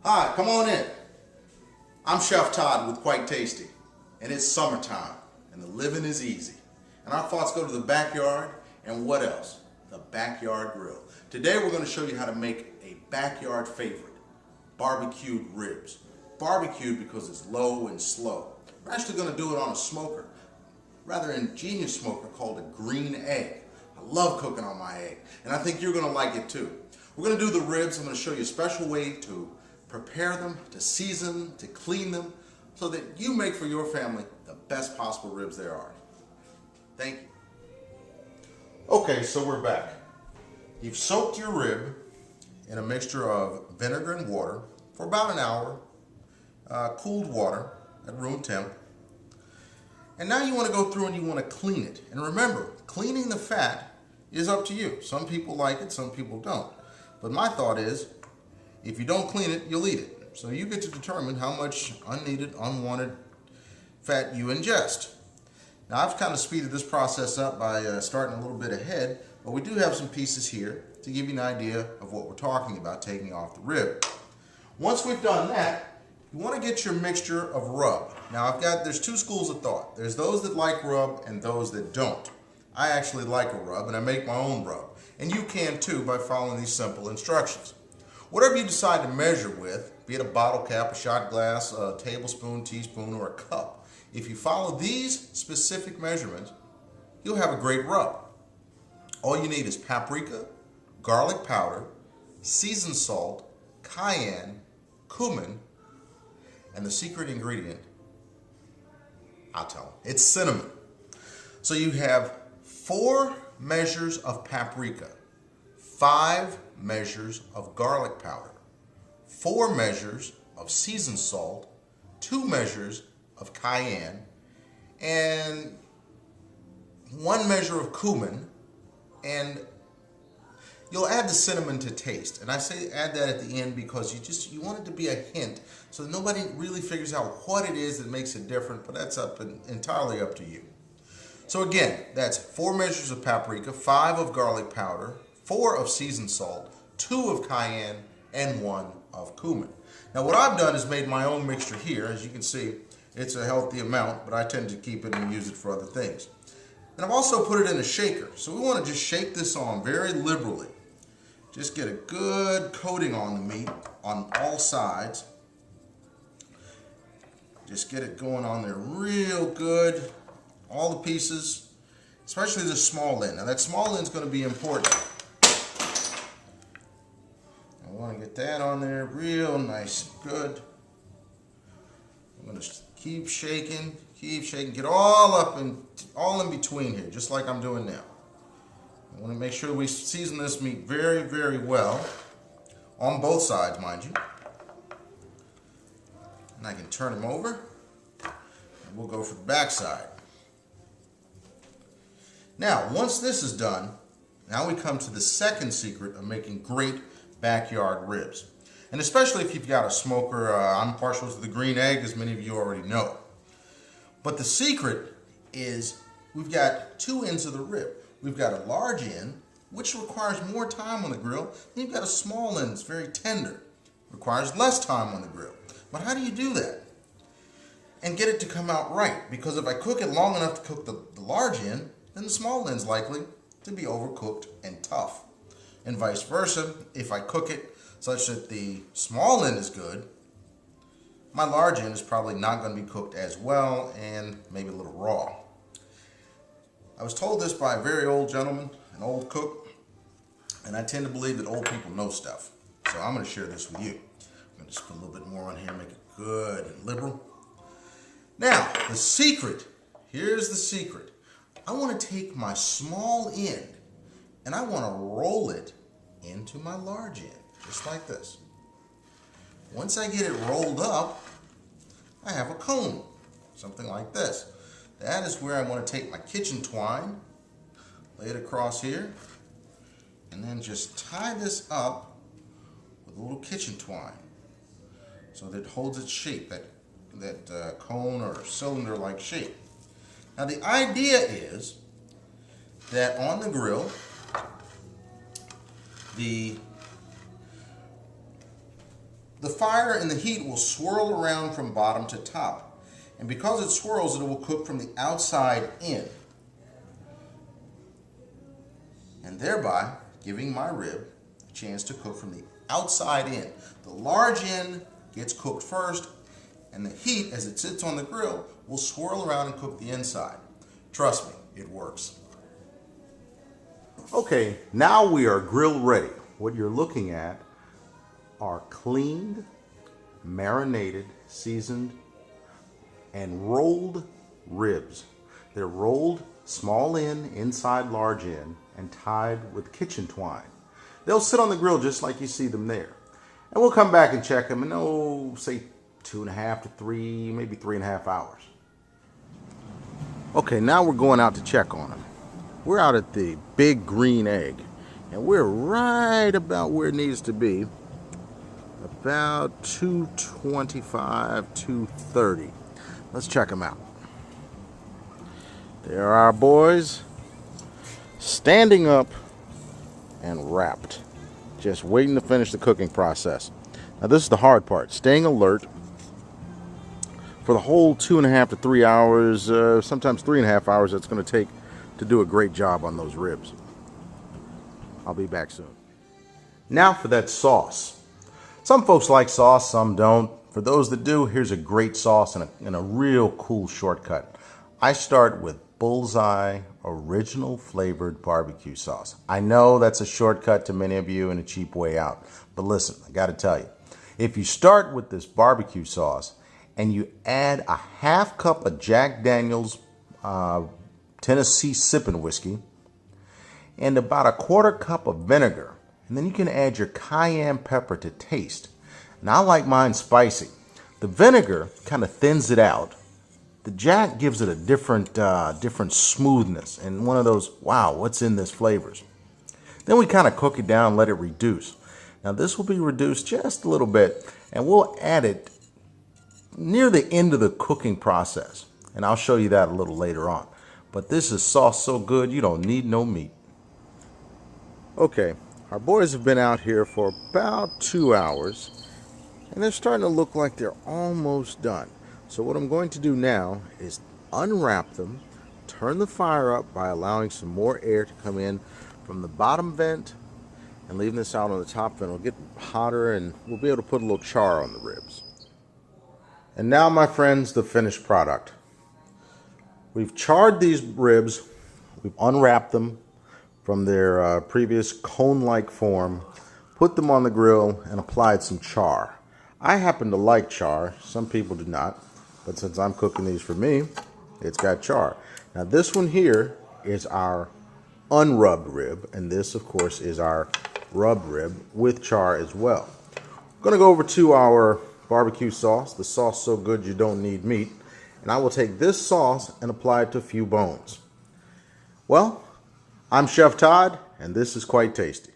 Hi, come on in. I'm Chef Todd with Quite Tasty, and it's summertime, and the living is easy. And our thoughts go to the backyard, and what else? The backyard grill. Today we're going to show you how to make a backyard favorite, barbecued ribs. Barbecued because it's low and slow. We're actually going to do it on a smoker, rather ingenious smoker called a green egg. I love cooking on my egg, and I think you're going to like it too. We're going to do the ribs. I'm going to show you a special way to prepare them, to season, to clean them, so that you make for your family the best possible ribs there are. Thank you. Okay, so we're back. You've soaked your rib in a mixture of vinegar and water for about an hour, cooled water at room temp. And now you want to go through and you want to clean it. And remember, cleaning the fat is up to you. Some people like it, some people don't. But my thought is, if you don't clean it, you'll eat it. So you get to determine how much unneeded, unwanted fat you ingest. Now I've kind of speeded this process up by starting a little bit ahead, but we do have some pieces here to give you an idea of what we're talking about taking off the rib. Once we've done that, you want to get your mixture of rub. Now there's two schools of thought. There's those that like rub and those that don't. I actually like a rub and I make my own rub. And you can too by following these simple instructions. Whatever you decide to measure with, be it a bottle cap, a shot glass, a tablespoon, teaspoon, or a cup, if you follow these specific measurements, you'll have a great rub. All you need is paprika, garlic powder, seasoned salt, cayenne, cumin, and the secret ingredient, I'll tell you, it's cinnamon. So you have 4 measures of paprika, 5 measures of garlic powder, 4 measures of seasoned salt, 2 measures of cayenne, and 1 measure of cumin, and you'll add the cinnamon to taste. And I say add that at the end because you want it to be a hint so that nobody really figures out what it is that makes it different, but that's entirely up to you. So again, that's 4 measures of paprika, 5 of garlic powder, 4 of seasoned salt, 2 of cayenne, and 1 of cumin. Now what I've done is made my own mixture here. As you can see, it's a healthy amount, but I tend to keep it and use it for other things. And I've also put it in a shaker. So we want to just shake this on very liberally. Just get a good coating on the meat on all sides. Just get it going on there real good. All the pieces, especially the small end. Now that small end is going to be important. I want to get that on there real nice and good. I'm going to keep shaking, get all in between here, just like I'm doing now. I want to make sure we season this meat very, very well, on both sides, mind you. And I can turn them over, and we'll go for the back side. Now, once this is done, now we come to the second secret of making great backyard ribs. And especially if you've got a smoker, I'm partial to the green egg, as many of you already know. But the secret is we've got 2 ends of the rib. We've got a large end, which requires more time on the grill. Then you've got a small end that's very tender, requires less time on the grill. But how do you do that? And get it to come out right? Because if I cook it long enough to cook the large end, then the small end's likely to be overcooked and tough. And vice versa, if I cook it such that the small end is good, my large end is probably not going to be cooked as well and maybe a little raw. I was told this by a very old gentleman, an old cook, and I tend to believe that old people know stuff. So I'm going to share this with you. I'm going to just put a little bit more on here, make it good and liberal. Now, the secret, here's the secret. I want to take my small end and I want to roll it into my large end, just like this. Once I get it rolled up, I have a cone, something like this. That is where I want to take my kitchen twine, lay it across here, and then just tie this up with a little kitchen twine so that it holds its shape, that cone or cylinder-like shape. Now the idea is that on the grill, the The fire and the heat will swirl around from bottom to top. And because it swirls, it will cook from the outside in. And thereby giving my rib a chance to cook from the outside in. The large end gets cooked first, and the heat, as it sits on the grill, will swirl around and cook the inside. Trust me, it works. Okay, now we are grill ready. What you're looking at are cleaned, marinated, seasoned, and rolled ribs. They're rolled small end, inside large end, and tied with kitchen twine. They'll sit on the grill just like you see them there. And we'll come back and check them in, say 2.5 to 3, maybe 3.5 hours. Okay, now we're going out to check on them. We're out at the Big Green Egg, and we're right about where it needs to be. About 225, 230. Let's check them out. There are our boys, standing up and wrapped, just waiting to finish the cooking process. Now this is the hard part, staying alert for the whole 2.5 to 3 hours, sometimes 3.5 hours it's going to take to do a great job on those ribs. I'll be back soon. Now for that sauce. Some folks like sauce, some don't. For those that do, here's a great sauce and a real cool shortcut. I start with Bullseye original flavored barbecue sauce. I know that's a shortcut to many of you and a cheap way out. But listen, I got to tell you, if you start with this barbecue sauce and you add a 1/2 cup of Jack Daniel's Tennessee sipping whiskey and about a 1/4 cup of vinegar, and then you can add your cayenne pepper to taste. Now I like mine spicy. The vinegar kind of thins it out. The Jack gives it a different smoothness and one of those, wow, what's in this flavors. Then we kind of cook it down, let it reduce. Now this will be reduced just a little bit, and we'll add it near the end of the cooking process. And I'll show you that a little later on. But this is sauce so good, you don't need no meat. Okay, our boys have been out here for about 2 hours, and they're starting to look like they're almost done. So what I'm going to do now is unwrap them, turn the fire up by allowing some more air to come in from the bottom vent and leaving this out on the top vent. It'll get hotter and we'll be able to put a little char on the ribs. And now, my friends, the finished product. We've charred these ribs, we've unwrapped them from their previous cone-like form, put them on the grill and applied some char. I happen to like char, some people do not. But since I'm cooking these for me, it's got char. Now this one here is our unrubbed rib, and this of course is our rubbed rib with char as well. I'm gonna go over to our barbecue sauce. The sauce so good you don't need meat. And I will take this sauce and apply it to a few bones. Well, I'm Chef Todd, and this is Quite Tasty.